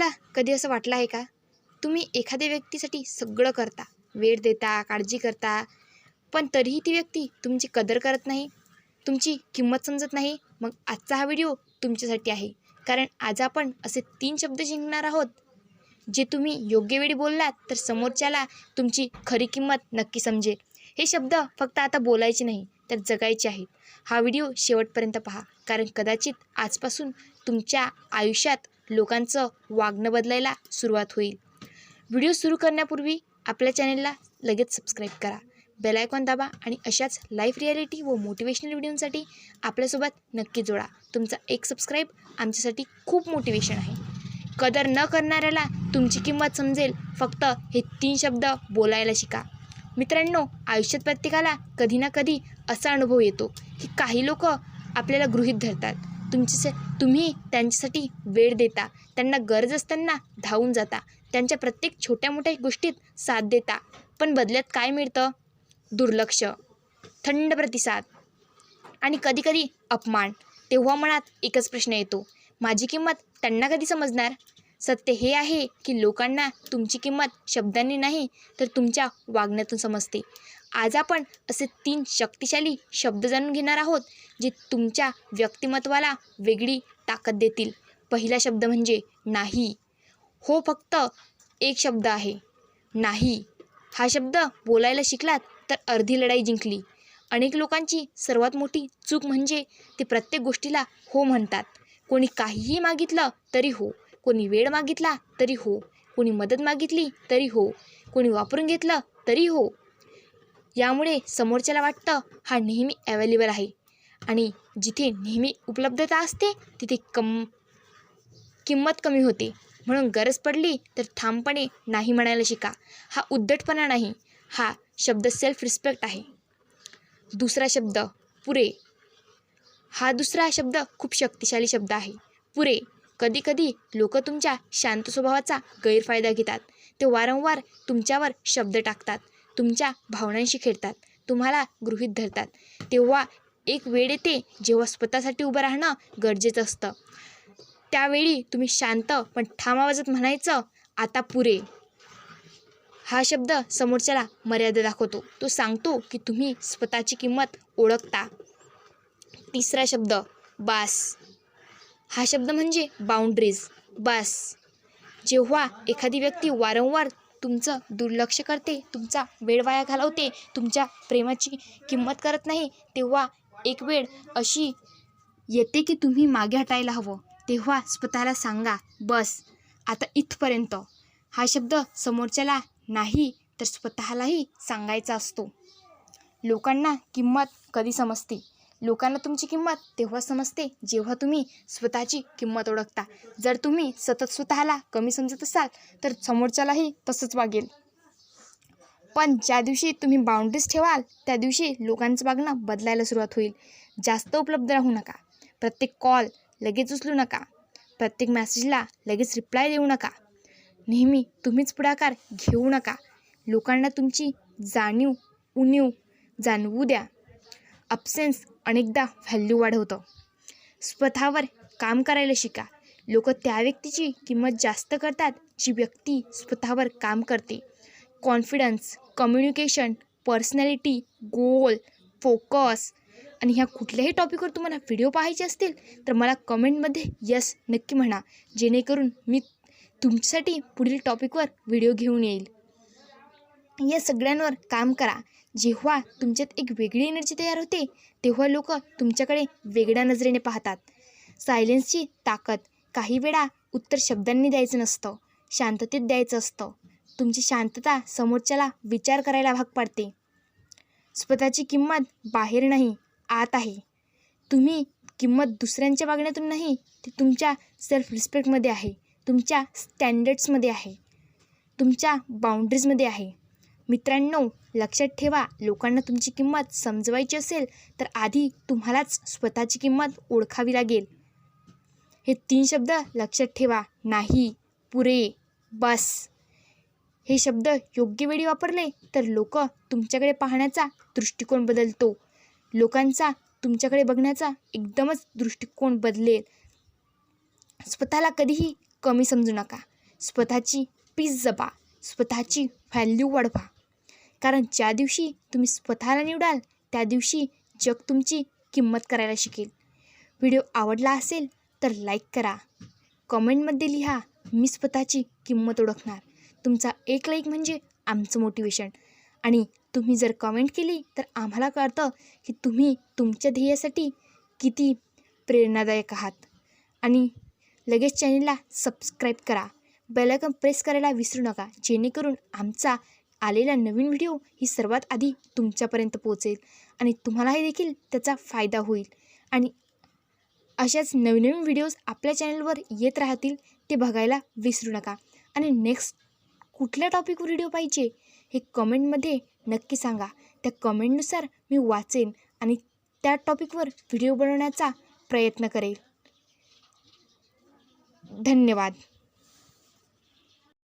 तुम्हाला कधी असं वाटलं आहे का? तुम्ही एखाद्या व्यक्तीसाठी सगळं करता, वेळ देता, काळजी करता, पण तरीही ती व्यक्ती तुमची कदर करत नाही, तुमची किंमत समजत नाही? मग आजचा हा व्हिडिओ तुमच्यासाठी आहे. कारण आज आपण असे 3 शब्द शिकणार आहोत, जे तुम्ही योग्य वेळी बोललात तर समोरच्याला तुमची खरी किंमत नक्की समजेल. हे शब्द फक्त आता बोलायचे नाही, तर जगायचे आहेत. हा व्हिडिओ शेवटपर्यंत पहा, कारण कदाचित आजपासून तुमच्या आयुष्यात लोकांचं वागणं बदलायला सुरुवात होईल. व्हिडिओ सुरू करण्यापूर्वी आपल्या चॅनेलला लगेच सबस्क्राईब करा, बेल आयकॉन दाबा आणि अशाच लाईव्ह रिॲलिटी व मोटिवेशनल व्हिडिओंसाठी आपल्यासोबत नक्की जोडा. तुमचा एक सबस्क्राईब आमच्यासाठी खूप मोटिवेशन आहे. कदर न करणाऱ्याला तुमची किंमत समजेल. फक्त हे 3 शब्द बोलायला शिका. मित्रांनो, आयुष्यात प्रत्येकाला कधी ना कधी असा अनुभव येतो की काही लोक आपल्याला गृहीत धरतात. तुम्ही त्यांच्यासाठी वेळ देता, त्यांना गरज असताना धावून जाता, त्यांच्या प्रत्येक छोट्या मोठ्या गोष्टीत साथ देता, पण बदल्यात काय मिळतं? दुर्लक्ष, थंड प्रतिसाद आणि कधीकधी अपमान. तेव्हा मनात एकच प्रश्न येतो, माझी किंमत त्यांना कधी समजणार? सत्य हे आहे की लोकांना तुमची किंमत शब्दांनी नाही, तर तुमच्या वागण्यातून समजते. आज आपण असे 3 शक्तिशाली शब्द जाणून घेणार आहोत, जे तुमच्या व्यक्तिमत्वाला वेगळी ताकद देतील. पहिला शब्द म्हणजे नाही. हो, फक्त एक शब्द आहे, नाही. हा शब्द बोलायला शिकलात तर अर्धी लढाई जिंकली. अनेक लोकांची सर्वात मोठी चूक म्हणजे ते प्रत्येक गोष्टीला हो म्हणतात. कोणी काहीही मागितलं तरी हो, कोणी वेळ मागितला तरी हो, कोणी मदत मागितली तरी हो, कोणी वापरून घेतलं तरी हो. यामुळे समोरच्याला वाटतं हा नेहमी अवेलेबल आहे, आणि जिथे नेहमी उपलब्धता असते तिथे किंमत कमी होते. म्हणून गरज पडली तर ठामपणे नाही म्हणायला शिका. हा उद्धटपणा नाही, हा शब्द सेल्फ रिस्पेक्ट आहे. दुसरा शब्द पुरे. हा दुसरा शब्द खूप शक्तिशाली शब्द आहे. पुरे. कधीकधी लोक तुमच्या शांत स्वभावाचा गैरफायदा घेतात. ते वारंवार तुमच्यावर शब्द टाकतात, तुमच्या भावनांशी खेळतात, तुम्हाला गृहीत धरतात. तेव्हा एक वेळ येते जेव्हा स्वतःसाठी उभं राहणं गरजेचं असतं. त्यावेळी तुम्ही शांत पण ठाम आवाजात म्हणायचं, आता पुरे. हा शब्द समोरच्याला मर्यादा दाखवतो. तो सांगतो की तुम्ही स्वतःची किंमत ओळखता. तिसरा शब्द बास. हा शब्द म्हणजे बाउंड्रीज. बास. जेव्हा एखादी व्यक्ती वारंवार तुमचं दुर्लक्ष करते, तुमचा वेळ वाया घालवते, तुमच्या प्रेमाची किंमत करत नाही, तेव्हा एक वेळ अशी येते की तुम्ही मागे हटायला हवं. तेव्हा स्वतःला सांगा, बस, आता इथपर्यंत. हा शब्द समोरच्याला नाही तर स्वतःलाही सांगायचा असतो. लोकांना किंमत कधी समजते? लोकांना तुमची किंमत तेव्हा समजते जेव्हा तुम्ही स्वतःची किंमत ओळखता. जर तुम्ही सतत स्वतःला कमी समजत असाल तर समोरच्यालाही तसंच वागेल. पण ज्या दिवशी तुम्ही बाउंड्रीज ठेवाल त्या दिवशी लोकांचं वागणं बदलायला सुरुवात होईल. जास्त उपलब्ध राहू नका. प्रत्येक कॉल लगेच उचलू नका. प्रत्येक मेसेजला लगेच रिप्लाय देऊ नका. नेहमी तुम्हीच पुढाकार घेऊ नका. लोकांना तुमची उणीव जाणवू द्या. अब्सेन्स अनेकदा व्हॅल्यू वाढवतं. स्वतःवर काम करायला शिका. लोक त्या व्यक्तीची किंमत जास्त करतात जी व्यक्ती स्वतःवर काम करते. कॉन्फिडन्स, कम्युनिकेशन, पर्सनॅलिटी, गोल, फोकस आणि ह्या कुठल्याही टॉपिकवर तुम्हाला व्हिडिओ पाहायचे असतील तर मला कमेंटमध्ये यस नक्की म्हणा, जेणेकरून मी तुमच्यासाठी पुढील टॉपिकवर व्हिडिओ घेऊन येईल. या सगळ्यांवर काम करा. जेव्हा तुमच्यात एक वेगळी एनर्जी तयार होते तेव्हा लोक तुमच्याकडे वेगळ्या नजरेने पाहतात. सायलेन्सची ताकद. काही वेळा उत्तर शब्दांनी द्यायचं नसतं, शांततेत द्यायचं असतं. तुमची शांतता समोरच्याला विचार करायला भाग पाडते. स्वतःची किंमत बाहेर नाही, आत आहे. तुम्ही किंमत दुसऱ्यांच्या वागण्यातून नाही, ती तुमच्या सेल्फ रिस्पेक्टमध्ये आहे, तुमच्या स्टँडर्ड्समध्ये आहे, तुमच्या बाउंड्रीजमध्ये आहे. मित्रांनो, लक्षात ठेवा, लोकांना तुमची किंमत समजवायची असेल तर आधी तुम्हालाच स्वतःची किंमत ओळखावी लागेल. हे 3 शब्द लक्षात ठेवा. नाही, पुरे, बस. हे शब्द योग्य वेळी वापरले तर लोक तुमच्याकडे पाहण्याचा दृष्टिकोन बदलतो. लोकांचा तुमच्याकडे बघण्याचा एकदमच दृष्टिकोन बदलेल. स्वतःला कधीही कमी समजू नका. स्वतःची पीस जपा, स्वतःची व्हॅल्यू वाढवा. कारण ज्या दिवशी तुम्ही स्वतःला निवडाल त्या दिवशी जग तुमची किंमत करायला शिकेल. व्हिडिओ आवडला असेल तर लाईक करा, कॉमेंटमध्ये लिहा मी स्वतःची किंमत ओळखणार. तुमचा एक लाईक म्हणजे आमचं मोटिवेशन. आणि तुम्ही जर कॉमेंट केली तर आम्हाला कळतं की तुम्ही तुमच्या ध्येयासाठी किती प्रेरणादायक आहात. आणि लगेच चॅनलला सबस्क्राईब करा, बेल आयकॉन प्रेस करायला विसरू नका, जेणेकरून आमचा आलेला नवीन व्हिडिओ ही सर्वात आधी तुमच्यापर्यंत पोहोचेल आणि तुम्हालाही देखील त्याचा फायदा होईल. आणि अशाच नवीन व्हिडिओज आपल्या चॅनलवर येत राहतील, ते बघायला विसरू नका. आणि नेक्स्ट कुठल्या टॉपिकवर व्हिडिओ पाहिजे हे कमेंटमध्ये नक्की सांगा. त्या कमेंटनुसार मी वाचेन आणि त्या टॉपिकवर व्हिडिओ बनवण्याचा प्रयत्न करेल. धन्यवाद.